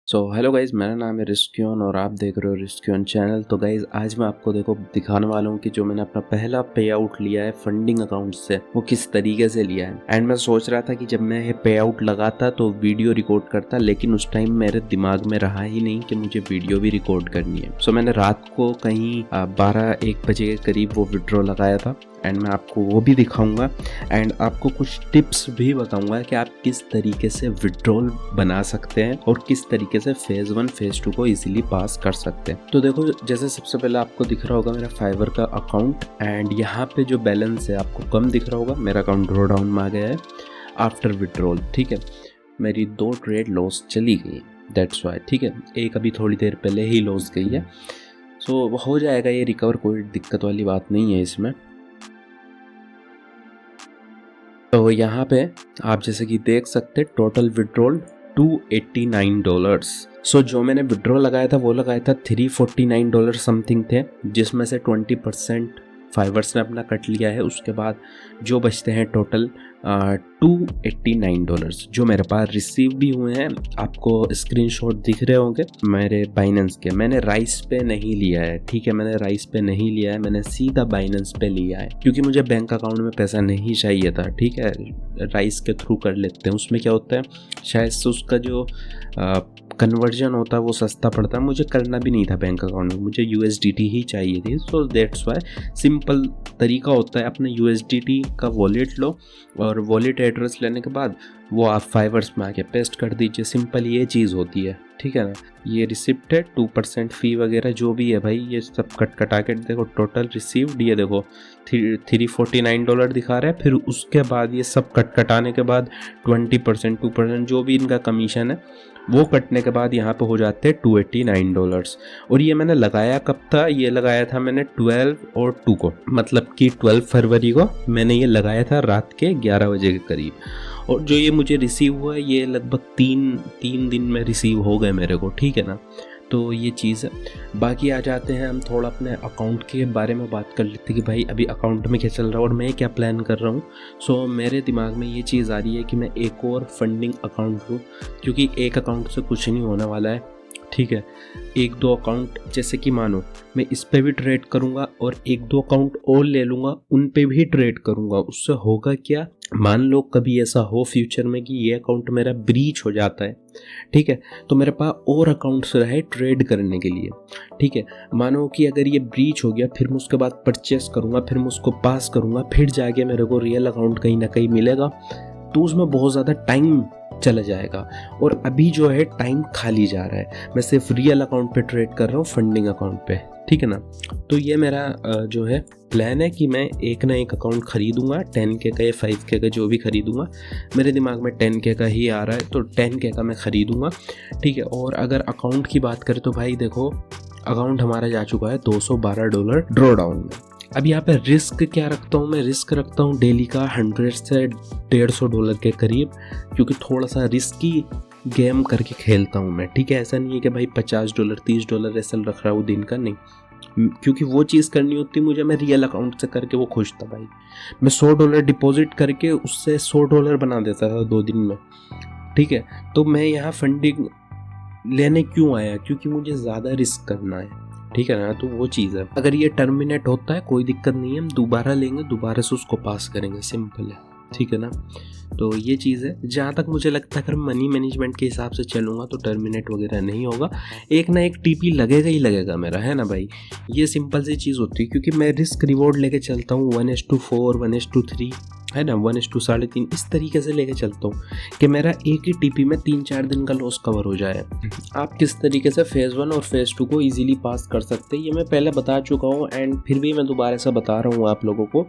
Hello guys, मेरा नाम है रिस्क्योन और आप देख रहे हो रिस्क्योन चैनल। तो गाइज़ आज मैं आपको दिखाने वाला हूँ कि जो मैंने अपना पहला पे आउट लिया है फंडिंग अकाउंट से, वो किस तरीके से लिया है। एंड मैं सोच रहा था कि जब मैं ये पे आउट लगाता तो वीडियो रिकॉर्ड करता, लेकिन उस टाइम मेरे दिमाग में रहा ही नहीं कि मुझे वीडियो भी रिकॉर्ड करनी है। मैंने रात को कहीं 12-1 बजे के करीब वो विड्रॉ लगाया था एंड मैं आपको वो भी दिखाऊंगा एंड आपको कुछ टिप्स भी बताऊंगा कि आप किस तरीके से विड्रॉल बना सकते हैं और किस तरीके से फेज़ 1 फेज़ 2 को इजीली पास कर सकते हैं। तो देखो, जैसे सबसे पहले आपको दिख रहा होगा मेरा फाइवर का अकाउंट एंड यहाँ पे जो बैलेंस है आपको कम दिख रहा होगा। मेरा अकाउंट ड्रॉ डाउन में आ गया है आफ्टर विड्रॉल। ठीक है, मेरी 2 ट्रेड लॉस चली गई, दैट्स वाई। ठीक है, एक अभी थोड़ी देर पहले ही लॉस गई है। हो जाएगा ये रिकवर, कोई दिक्कत वाली बात नहीं है इसमें। तो यहाँ पे आप जैसे कि देख सकते हैं टोटल विड्रॉल $289। जो मैंने विड्रॉ लगाया था वो लगाया था $349 समथिंग थे, जिसमें से 20% फाइवर्स ने अपना कट लिया है। उसके बाद जो बचते हैं टोटल $289 जो मेरे पास रिसीव भी हुए हैं। आपको स्क्रीनशॉट दिख रहे होंगे मेरे बाइनेंस के। मैंने राइस पे नहीं लिया है, ठीक है, मैंने राइस पे नहीं लिया है, मैंने सीधा बाइनेंस पे लिया है क्योंकि मुझे बैंक अकाउंट में पैसा नहीं चाहिए था। ठीक है, राइस के थ्रू कर लेते हैं। उसमें क्या होता है, शायद से उसका जो कन्वर्जन होता है वो सस्ता पड़ता है। मुझे करना भी नहीं था बैंक अकाउंट में, मुझे USDT ही चाहिए थी। दैट्स वाई सिंपल तरीका होता है, अपने USDT का वॉलेट लो और वॉलेट एड्रेस लेने के बाद वो आप फाइवर्स में आके पेस्ट कर दीजिए। सिंपल ये चीज़ होती है, ठीक है ना। ये रिसिप्ट है, 2% फ़ी वगैरह जो भी है भाई, ये सब कटा के देखो टोटल रिसीव्ड। ये देखो $349 दिखा रहा है। फिर उसके बाद ये सब कटाने के बाद 20% 2% जो भी इनका कमीशन है वो कटने के बाद यहाँ पे हो जाते हैं $289। और ये मैंने लगाया कब था, ये लगाया था मैंने 12 और 2 को, मतलब कि 12 फरवरी को मैंने ये लगाया था रात के 11 बजे के करीब। और जो ये मुझे रिसीव हुआ है ये लगभग तीन दिन में रिसीव हो गए मेरे को, ठीक है ना। तो ये चीज़ है। बाकी आ जाते हैं हम थोड़ा अपने अकाउंट के बारे में बात कर लेते हैं कि भाई अभी अकाउंट में क्या चल रहा है और मैं क्या प्लान कर रहा हूँ। मेरे दिमाग में ये चीज़ आ रही है कि मैं एक और फंडिंग अकाउंट लूँ, क्योंकि एक अकाउंट से कुछ नहीं होने वाला है। ठीक है, 1-2 अकाउंट, जैसे कि मानो मैं इस पे भी ट्रेड करूँगा और 1-2 अकाउंट और ले लूँगा, उन पे भी ट्रेड करूँगा। उससे होगा क्या, मान लो कभी ऐसा हो फ्यूचर में कि ये अकाउंट मेरा ब्रीच हो जाता है, ठीक है, तो मेरे पास और अकाउंट्स रहे ट्रेड करने के लिए। ठीक है, मानो कि अगर ये ब्रीच हो गया, फिर मैं उसके बाद परचेस करूँगा, फिर मैं उसको पास करूँगा, फिर जाके मेरे को रियल अकाउंट कहीं ना कहीं मिलेगा, तो उसमें बहुत ज़्यादा टाइम चला जाएगा। और अभी जो है टाइम खाली जा रहा है, मैं सिर्फ रियल अकाउंट पे ट्रेड कर रहा हूँ, फंडिंग अकाउंट पे, ठीक है ना। तो ये मेरा जो है प्लान है कि मैं एक ना एक अकाउंट खरीदूंगा, 10K का या 5K का जो भी खरीदूंगा। मेरे दिमाग में 10K का ही आ रहा है, तो 10K का मैं खरीदूंगा, ठीक है। और अगर अकाउंट की बात करें तो भाई देखो, अकाउंट हमारा जा चुका है $212 ड्रॉ डाउन में। अब यहाँ पे रिस्क क्या रखता हूँ मैं, रिस्क रखता हूँ डेली का $100 से $150 के करीब, क्योंकि थोड़ा सा रिस्की गेम करके खेलता हूँ मैं। ठीक है, ऐसा नहीं है कि भाई $50 $30 ऐसा रख रहा हूँ दिन का, नहीं, क्योंकि वो चीज़ करनी होती मुझे, मैं रियल अकाउंट से करके वो खुश था भाई। मैं $100 डिपॉजिट करके उससे $100 बना देता था 2 दिन में। ठीक है, तो मैं यहाँ फंडिंग लेने क्यों आया, क्योंकि मुझे ज़्यादा रिस्क करना है, ठीक है ना। तो वो चीज़ है, अगर ये टर्मिनेट होता है कोई दिक्कत नहीं है, हम दोबारा लेंगे, दोबारा से उसको पास करेंगे, सिंपल है, ठीक है ना। तो ये चीज़ है। जहाँ तक मुझे लगता है अगर मनी मैनेजमेंट के हिसाब से चलूँगा तो टर्मिनेट वगैरह नहीं होगा, एक ना एक TP लगेगा ही लगेगा मेरा, है ना भाई। ये सिंपल सी चीज़ होती है, क्योंकि मैं रिस्क रिवॉर्ड लेके चलता हूँ 1:4 1:3, है ना, 1:3.5 इस तरीके से लेके चलता हूँ कि मेरा एक ही TP में 3-4 दिन का लॉस कवर हो जाए। आप किस तरीके से फेज़ 1 और फेज़ 2 को ईजिली पास कर सकते हैं ये मैं पहले बता चुका हूँ, एंड फिर भी मैं दोबारा से बता रहा हूँ आप लोगों को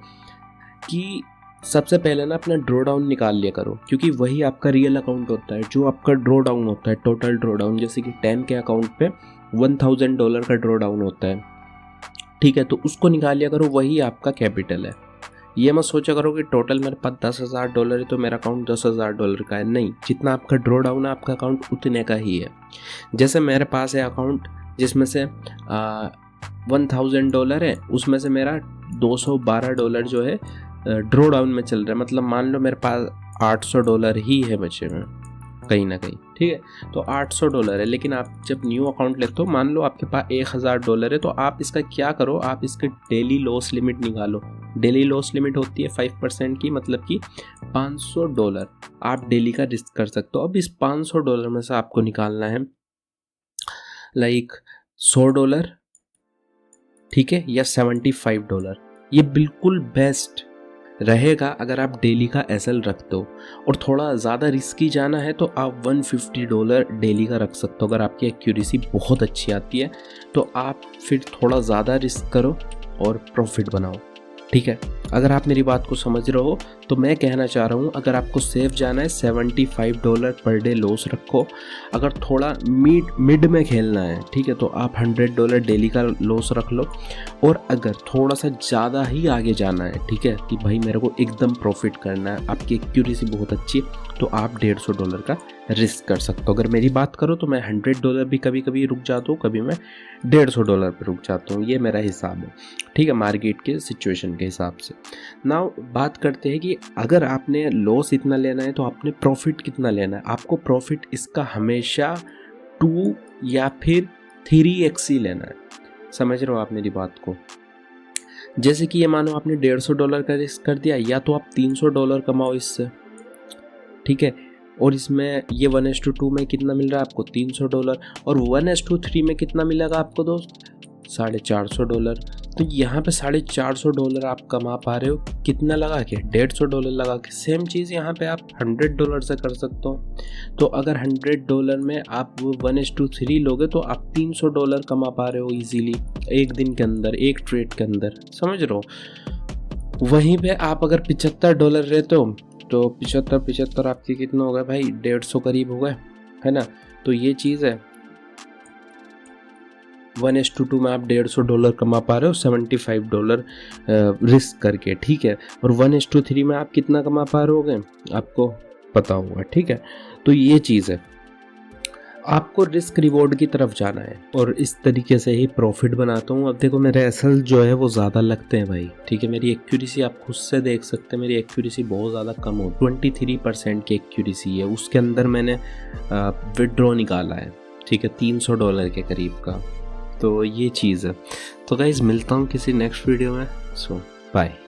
कि सबसे पहले ना अपना ड्रॉ डाउन निकाल लिया करो, क्योंकि वही आपका रियल अकाउंट होता है जो आपका ड्रॉ डाउन होता है, टोटल ड्रॉ डाउन। जैसे कि 10K अकाउंट पे $1000 का ड्रॉ डाउन होता है, ठीक है, तो उसको निकाल लिया करो, वही आपका कैपिटल है। ये मत सोचा करो कि टोटल मेरे पास $10,000 है तो मेरा अकाउंट $10,000 का है, नहीं, जितना आपका ड्रॉ डाउन है आपका अकाउंट उतने का ही है। जैसे मेरे पास है अकाउंट जिसमें से $1000 है, उसमें से मेरा $212 जो है ड्रॉ डाउन में चल रहा है, मतलब मान लो मेरे पास $800 ही है बचे में कहीं ना कहीं, ठीक है। तो $800 है, लेकिन आप जब न्यू अकाउंट लेते हो, मान लो आपके पास $1000 है, तो आप इसका क्या करो, आप इसके डेली लॉस लिमिट निकालो। डेली लॉस लिमिट होती है 5% की, मतलब कि $500 आप डेली का रिस्क कर सकते हो। अब इस $500 में से आपको निकालना है लाइक $100, ठीक है, या $75। ये बिल्कुल बेस्ट रहेगा अगर आप डेली का एसएल रखते हो। और थोड़ा ज़्यादा रिस्की जाना है तो आप $150 डेली का रख सकते हो। अगर आपकी एक्यूरेसी बहुत अच्छी आती है तो आप फिर थोड़ा ज़्यादा रिस्क करो और प्रॉफिट बनाओ, ठीक है। अगर आप मेरी बात को समझ रहे हो तो मैं कहना चाह रहा हूँ, अगर आपको सेफ जाना है $75 पर डे लॉस रखो। अगर थोड़ा मिड में खेलना है, ठीक है, तो आप $100 डेली का लॉस रख लो। और अगर थोड़ा सा ज़्यादा ही आगे जाना है, ठीक है, कि भाई मेरे को एकदम प्रॉफिट करना है, आपकी एक्यूरेसी बहुत अच्छी है, तो आप $150 का रिस्क कर सकते हो। अगर मेरी बात करो तो मैं $100 भी कभी कभी रुक जाता हूँ, कभी मैं $150 पर रुक जाता हूँ। ये मेरा हिसाब है, ठीक है, मार्केट के सिचुएशन के हिसाब से। नाउ बात करते हैं कि अगर आपने लॉस इतना लेना है तो आपने प्रॉफिट कितना लेना है। आपको प्रॉफिट इसका हमेशा 2 या फिर 3x ही लेना है। समझ रहे हो आप मेरी बात को? जैसे कि ये मानो आपने $150 का रिस्क कर दिया, या तो आप $300 कमाओ इससे, ठीक है। और इसमें ये 1:2 में कितना मिल रहा है आपको? $300। और 1:3 में कितना मिलेगा आपको दोस्त? $450। तो यहाँ पे $450 आप कमा पा रहे हो कितना लगा के? $150 लगा के। सेम चीज़ यहाँ पे आप $100 से कर सकते हो। तो अगर $100 में आप 1:3 लोगे तो आप $300 कमा पा रहे हो इजीली एक दिन के अंदर, एक ट्रेड के अंदर। समझ रहे हो? वहीं पे आप अगर $75 रहते हो तो 75 आपके कितना हो गए भाई? 150 करीब हो गए, है ना। तो ये चीज़ है, 1:2 में आप $150 कमा पा रहे हो $75 रिस्क करके, ठीक है। और 1:3 में आप कितना कमा पा रहे होगे आपको पता होगा, ठीक है। तो ये चीज़ है, आपको रिस्क रिवॉर्ड की तरफ जाना है और इस तरीके से ही प्रॉफिट बनाता हूँ। अब देखो मेरे एसएल जो है वो ज़्यादा लगते हैं भाई, ठीक है। मेरी एक्यूरेसी आप खुद से देख सकते हैं, मेरी एक्यूरेसी बहुत ज़्यादा कम हो, 23% की एक्यूरेसी है। उसके अंदर मैंने विड्रॉ निकाला है, ठीक है, $300 के करीब का। तो ये चीज़ है। तो गाइस मिलता हूँ किसी नेक्स्ट वीडियो में। सो बाय।